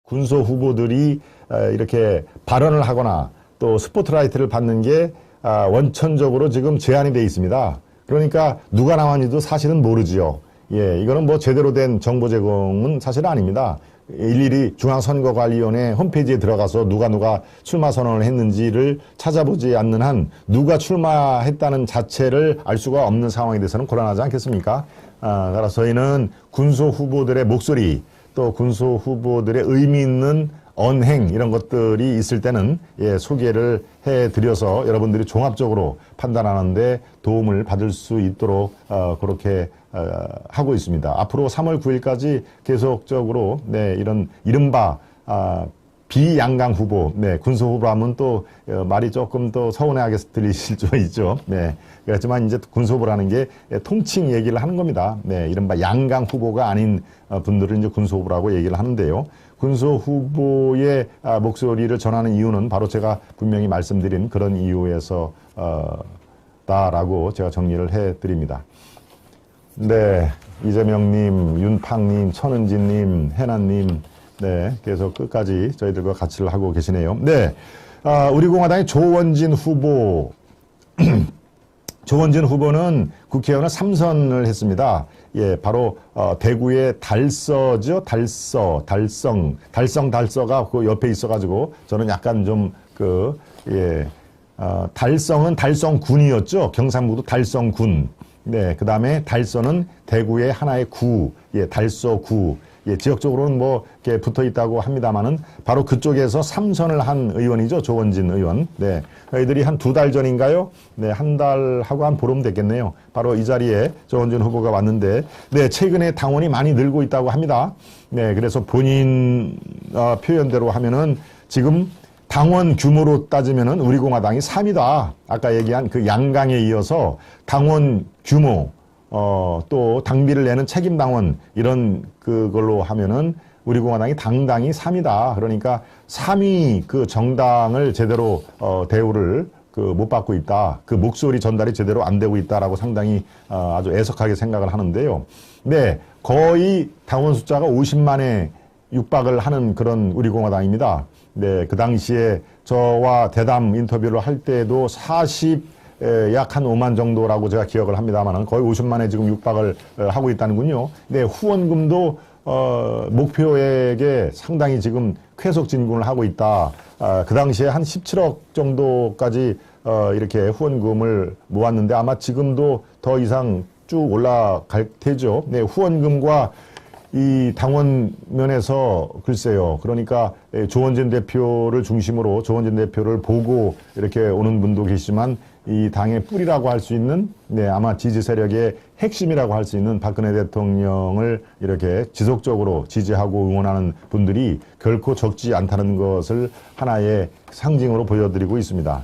군소 후보들이 이렇게 발언을 하거나 또 스포트라이트를 받는 게 원천적으로 지금 제한이 돼 있습니다. 그러니까 누가 나왔는지도 사실은 모르지요. 예, 이거는 뭐 제대로 된 정보 제공은 사실 아닙니다. 일일이 중앙선거관리위원회 홈페이지에 들어가서 누가 출마 선언을 했는지를 찾아보지 않는 한 누가 출마했다는 자체를 알 수가 없는 상황에 대해서는 곤란하지 않겠습니까? 따라서 저희는 군소 후보들의 목소리, 또 군소 후보들의 의미 있는 언행 이런 것들이 있을 때는 소개를 해드려서 여러분들이 종합적으로 판단하는데 도움을 받을 수 있도록 그렇게 하고 있습니다. 앞으로 3월 9일까지 계속적으로 이런 이른바 비양강 후보, 군소 후보 하면 또 말이 조금 더 서운하게 들리실 수 있죠. 그렇지만 이제 군소 후보라는 게 통칭 얘기를 하는 겁니다. 이른바 양강 후보가 아닌 분들은 이제 군소 후보라고 얘기를 하는데요. 군소 후보의 목소리를 전하는 이유는 바로 제가 분명히 말씀드린 그런 이유에서 다라고 제가 정리를 해드립니다. 이재명님, 윤팡님, 천은진님, 해나님, 계속 끝까지 저희들과 같이 하고 계시네요. 우리 공화당의 조원진 후보, 조원진 후보는 국회의원을 3선을 했습니다. 바로 대구의 달서죠. 달서가 그 옆에 있어가지고 저는 약간 좀 달성은 달성군이었죠. 경상북도 달성군. 그 다음에 달서는 대구의 하나의 구, 달서구. 지역적으로는 뭐 이렇게 붙어 있다고 합니다만은 바로 그쪽에서 3선을 한 의원이죠. 조원진 의원. 저희들이 한 2달 전인가요? 한 달하고 한 보름 됐겠네요. 바로 이 자리에 조원진 후보가 왔는데, 최근에 당원이 많이 늘고 있다고 합니다. 그래서 본인 표현대로 하면은 지금 당원 규모로 따지면은 우리 공화당이 3위다. 아까 얘기한 그 양강에 이어서 당원 규모, 또 당비를 내는 책임당원 이런 그걸로 하면은 우리 공화당이 당당히 3위다. 그러니까 3위 그 정당을 제대로 대우를 못 받고 있다. 그 목소리 전달이 제대로 안 되고 있다라고 상당히 아주 애석하게 생각을 하는데요. 거의 당원 숫자가 50만에 육박을 하는 그런 우리 공화당입니다. 그 당시에 저와 대담 인터뷰를 할 때도 약 한 5만 정도라고 제가 기억을 합니다만 거의 50만에 지금 육박을 하고 있다는군요. 후원금도 목표액에 상당히 지금 쾌속 진군을 하고 있다. 그 당시에 한 17억 정도까지 이렇게 후원금을 모았는데 아마 지금도 더 이상 쭉 올라갈 테죠. 후원금과 이 당원 면에서 글쎄요. 그러니까 조원진 대표를 중심으로 조원진 대표를 보고 이렇게 오는 분도 계시지만 이 당의 뿌리라고 할 수 있는 아마 지지 세력의 핵심이라고 할 수 있는 박근혜 대통령을 이렇게 지속적으로 지지하고 응원하는 분들이 결코 적지 않다는 것을 하나의 상징으로 보여드리고 있습니다.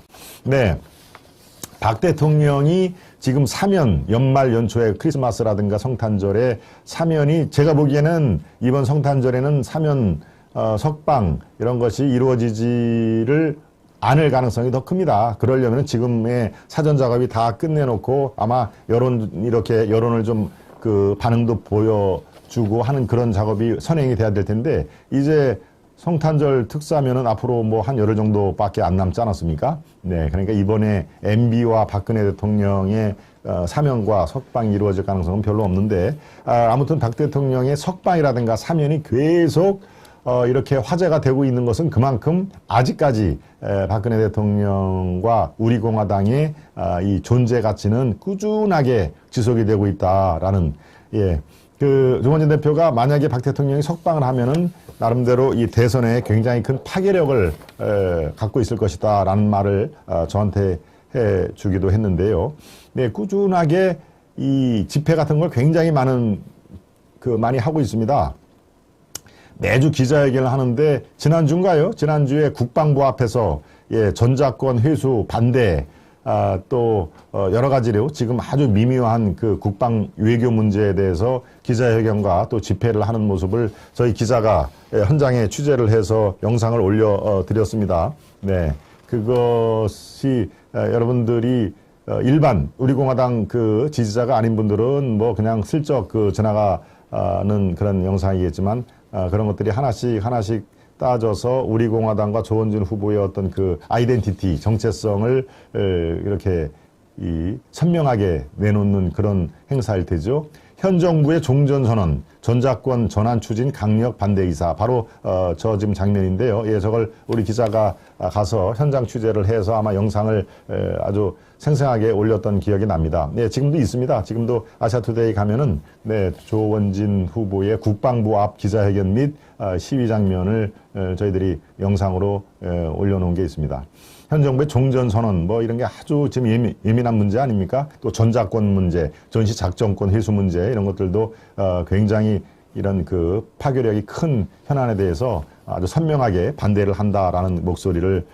박 대통령이 지금 사면, 연말 연초에 크리스마스라든가 성탄절에 사면이 제가 보기에는 이번 성탄절에는 사면, 석방 이런 것이 이루어지지를 않을 가능성이 더 큽니다. 그러려면 지금의 사전 작업이 다 끝내놓고 아마 여론을 좀 반응도 보여주고 하는 그런 작업이 선행이 돼야 될 텐데 이제 성탄절 특사면은 앞으로 뭐 한 열흘 정도밖에 안 남지 않았습니까? 그러니까 이번에 MB와 박근혜 대통령의 사면과 석방이 이루어질 가능성은 별로 없는데 아무튼 박 대통령의 석방이라든가 사면이 계속 이렇게 화제가 되고 있는 것은 그만큼 아직까지 박근혜 대통령과 우리 공화당의 이 존재 가치는 꾸준하게 지속이 되고 있다라는 조원진 대표가 만약에 박 대통령이 석방을 하면은 나름대로 이 대선에 굉장히 큰 파괴력을 갖고 있을 것이다라는 말을 저한테 해주기도 했는데요. 꾸준하게 이 집회 같은 걸 굉장히 많이 하고 있습니다. 매주 기자회견을 하는데 지난주인가요? 지난주에 국방부 앞에서 전작권 회수 반대 또 여러 가지로 지금 아주 미묘한 그 국방 외교 문제에 대해서 기자회견과 또 집회를 하는 모습을 저희 기자가 현장에 취재를 해서 영상을 올려드렸습니다. 그것이 여러분들이 일반 우리 공화당 그 지지자가 아닌 분들은 뭐 그냥 슬쩍 지나가는 그런 영상이겠지만 그런 것들이 하나씩 따져서 우리 공화당과 조원진 후보의 어떤 그 아이덴티티, 정체성을 이렇게 선명하게 내놓는 그런 행사일 테죠. 현 정부의 종전선언, 전작권 전환 추진 강력 반대이사. 바로 저 지금 장면인데요. 예, 저걸 우리 기자가 가서 현장 취재를 해서 아마 영상을 아주 생생하게 올렸던 기억이 납니다. 네, 지금도 있습니다. 지금도 아시아투데이 가면은 네, 조원진 후보의 국방부 앞 기자회견 및 시위 장면을 저희들이 영상으로 올려놓은 게 있습니다. 현 정부의 종전선언 뭐 이런 게 아주 지금 예민한 문제 아닙니까? 또 전작권 문제, 전시작전권 회수 문제 이런 것들도 굉장히 이런 그 파괴력이 큰 현안에 대해서 아주 선명하게 반대를 한다라는 목소리를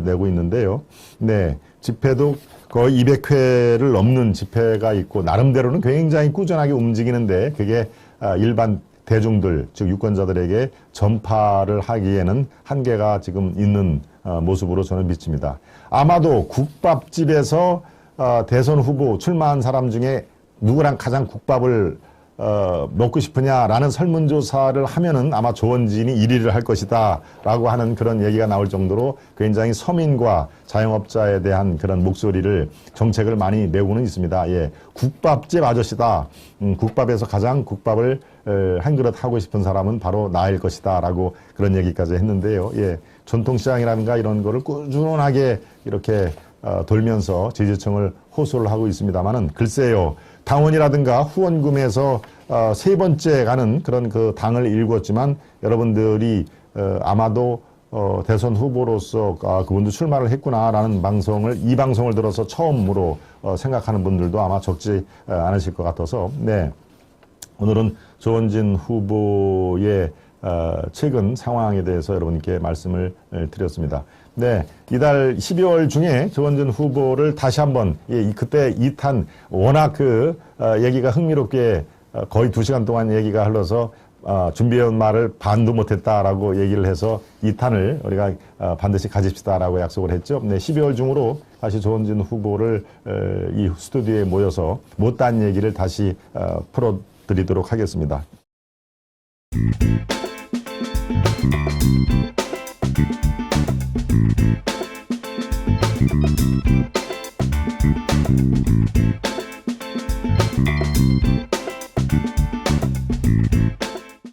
내고 있는데요. 네, 집회도 거의 200회를 넘는 집회가 있고 나름대로는 굉장히 꾸준하게 움직이는데 그게 일반 대중들, 즉 유권자들에게 전파를 하기에는 한계가 지금 있는 모습으로 저는 비칩니다. 아마도 국밥집에서 대선 후보 출마한 사람 중에 누구랑 가장 국밥을 먹고 싶으냐라는 설문조사를 하면은 아마 조원진이 1위를 할 것이다 라고 하는 그런 얘기가 나올 정도로 굉장히 서민과 자영업자에 대한 그런 목소리를 정책을 많이 내고는 있습니다. 예, 국밥집 아저씨다. 국밥에서 가장 국밥을 한 그릇 하고 싶은 사람은 바로 나일 것이다 라고 그런 얘기까지 했는데요. 예, 전통시장이라든가 이런 거를 꾸준하게 이렇게 돌면서 지지층을 호소를 하고 있습니다만은 글쎄요. 당원이라든가 후원금에서 세 번째 가는 그런 그 당을 일궜지만 여러분들이 아마도 대선 후보로서 그분도 출마를 했구나라는 이 방송을 들어서 처음으로 생각하는 분들도 아마 적지 않으실 것 같아서 네, 오늘은 조원진 후보의 최근 상황에 대해서 여러분께 말씀을 드렸습니다. 네, 이달 12월 중에 조원진 후보를 다시 한번 그때 2탄 워낙 얘기가 흥미롭게 거의 2시간 동안 얘기가 흘러서 준비해온 말을 반도 못했다라고 얘기를 해서 2탄을 우리가 반드시 가집시다라고 약속을 했죠. 네, 12월 중으로 다시 조원진 후보를 이 스튜디오에 모여서 못다한 얘기를 다시 풀어드리도록 하겠습니다.